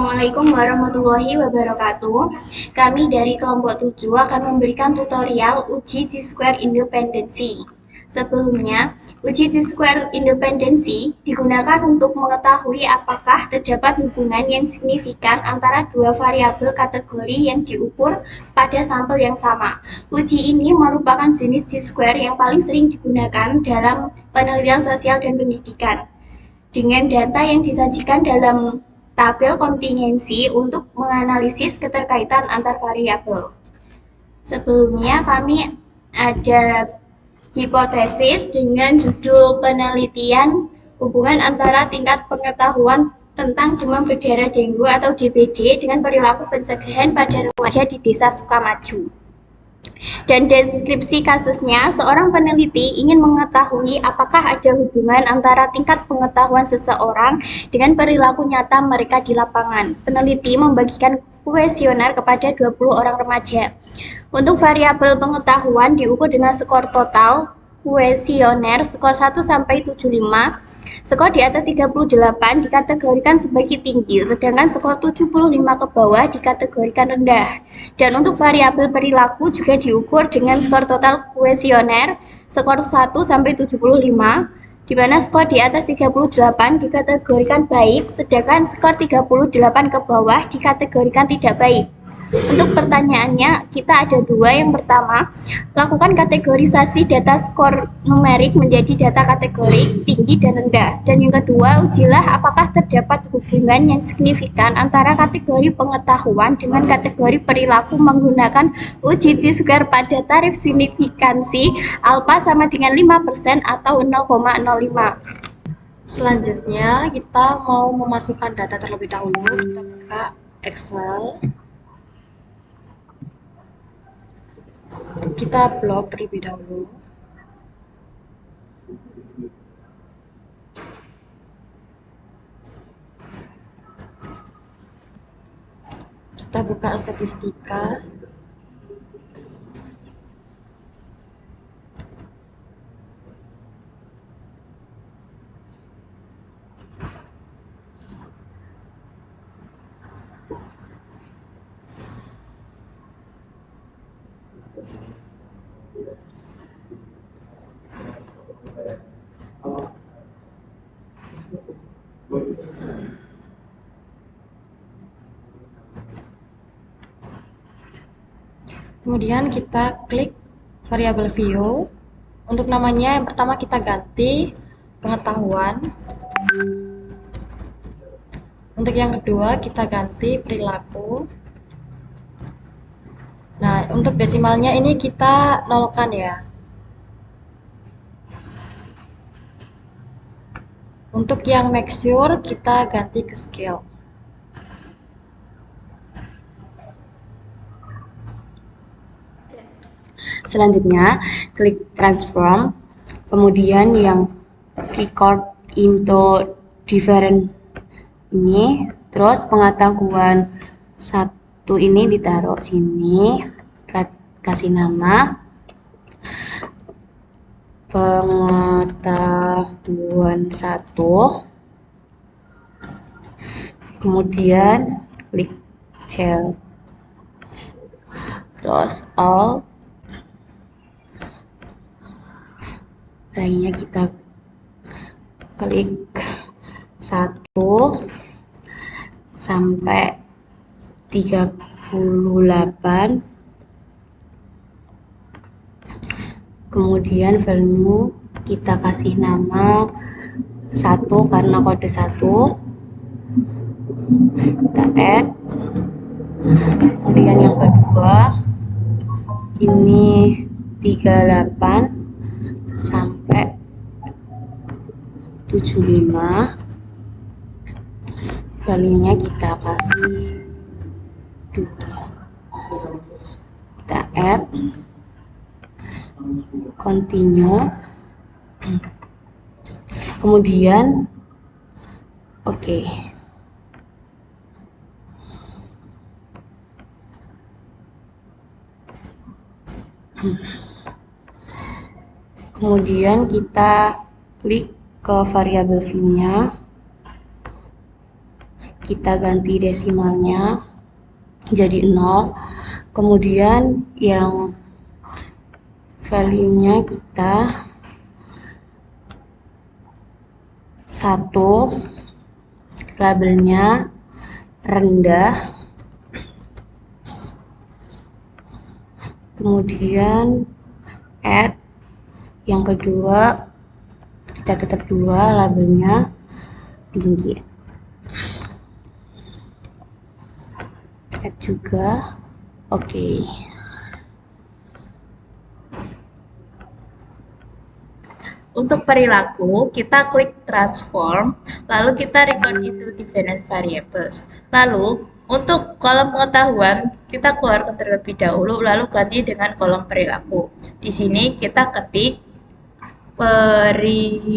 Assalamualaikum warahmatullahi wabarakatuh. Kami dari kelompok 7 akan memberikan tutorial uji Chi-square independensi. Sebelumnya, uji Chi-square independensi digunakan untuk mengetahui apakah terdapat hubungan yang signifikan antara dua variabel kategori yang diukur pada sampel yang sama. Uji ini merupakan jenis Chi-square yang paling sering digunakan dalam penelitian sosial dan pendidikan. Dengan data yang disajikan dalam tabel kontingensi untuk menganalisis keterkaitan antar variabel. Sebelumnya kami ada hipotesis dengan judul penelitian hubungan antara tingkat pengetahuan tentang demam berdarah dengue atau DBD dengan perilaku pencegahan pada remaja di Desa Sukamaju. Dan deskripsi kasusnya, seorang peneliti ingin mengetahui apakah ada hubungan antara tingkat pengetahuan seseorang dengan perilaku nyata mereka di lapangan. Peneliti membagikan kuesioner kepada 20 orang remaja. Untuk variabel pengetahuan diukur dengan skor total kuesioner skor 1 sampai 75. Skor di atas 38 dikategorikan sebagai tinggi, sedangkan skor 75 ke bawah dikategorikan rendah. Dan untuk variabel perilaku juga diukur dengan skor total kuesioner skor 1 sampai 75, di mana skor di atas 38 dikategorikan baik, sedangkan skor 38 ke bawah dikategorikan tidak baik. Untuk pertanyaannya, kita ada dua. Yang pertama, lakukan kategorisasi data skor numerik menjadi data kategori tinggi dan rendah. Dan yang kedua, ujilah apakah terdapat hubungan yang signifikan antara kategori pengetahuan dengan kategori perilaku menggunakan uji Chi-square pada tarif signifikansi alfa sama dengan 5% atau 0,05. Selanjutnya, kita mau memasukkan data terlebih dahulu. Kita buka Excel. Kita blok terlebih dahulu. Kita buka statistika. Kemudian kita klik variabel view. Untuk namanya yang pertama kita ganti pengetahuan. Untuk yang kedua kita ganti perilaku. Nah, untuk desimalnya ini kita nolkan ya. Untuk yang make sure kita ganti ke scale. Selanjutnya, klik transform, kemudian yang record into different ini, terus pengetahuan satu ini ditaruh sini, kasih nama pengetahuan satu, kemudian klik cell, terus all. Lainnya kita klik 1 sampai 38, kemudian value kita kasih nama 1 karena kode 1, kita add. Kemudian yang kedua ini 38 sampai 75, value-nya kita kasih 2, kita add, continue, kemudian oke. Kemudian kita klik ke variabel view-nya, kita ganti desimalnya jadi 0, kemudian yang value-nya kita 1, labelnya rendah, kemudian add, yang kedua kita tetap 2, labelnya tinggi, add juga, oke. Untuk perilaku, kita klik transform, lalu kita record into different variables. Lalu, untuk kolom pengetahuan, kita keluarkan terlebih dahulu, lalu ganti dengan kolom perilaku. Di sini kita ketik perilaku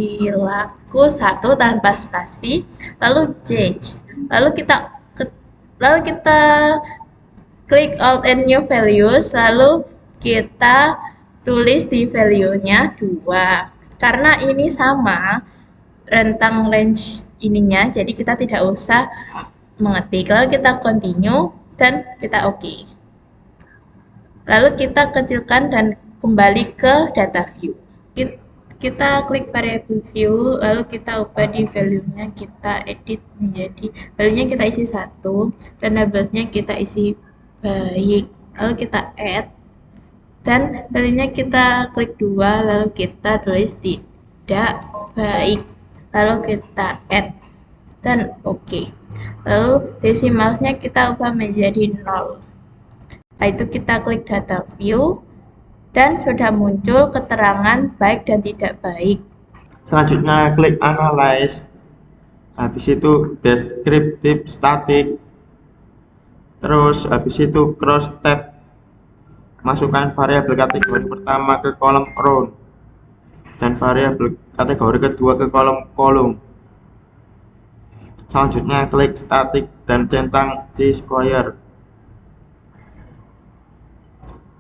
1 tanpa spasi, lalu change. Lalu kita klik alt and new values, lalu kita tulis di value-nya 2. Karena ini sama rentang range ininya, jadi kita tidak usah mengetik. Lalu kita continue dan kita OK. Lalu kita kecilkan dan kembali ke data view. Kita klik variable view, lalu kita ubah di value-nya, kita edit menjadi value-nya kita isi 1 dan labelnya kita isi baik. Lalu kita add dan value-nya kita klik 2, lalu kita tulis tidak baik, lalu kita add dan OK. Lalu desimalnya kita ubah menjadi 0. Setelah itu kita klik data view dan sudah muncul keterangan baik dan tidak baik. Selanjutnya klik analyze, habis itu descriptive static, terus habis itu cross tab, masukkan variabel kategori pertama ke kolom row dan variabel kategori kedua ke kolom kolom. Selanjutnya klik static dan centang T-square,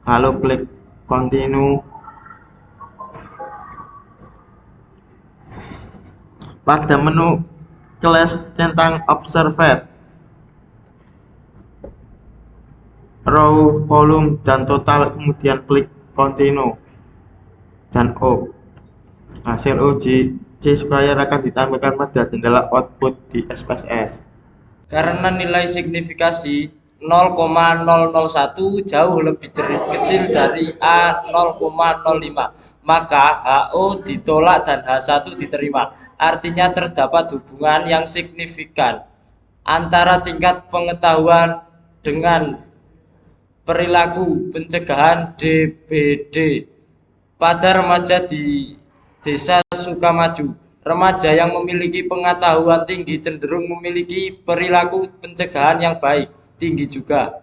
lalu klik continue. Pada menu class centang observed, row, kolom, dan total, kemudian klik continue dan OK. Hasil uji C-square akan ditampilkan pada jendela output di SPSS. Karena nilai signifikasi 0,001 jauh lebih kecil dari A 0,05, maka HO ditolak dan H1 diterima. Artinya terdapat hubungan yang signifikan antara tingkat pengetahuan dengan perilaku pencegahan DBD pada remaja di Desa Sukamaju. Remaja yang memiliki pengetahuan tinggi cenderung memiliki perilaku pencegahan yang baik, tinggi juga.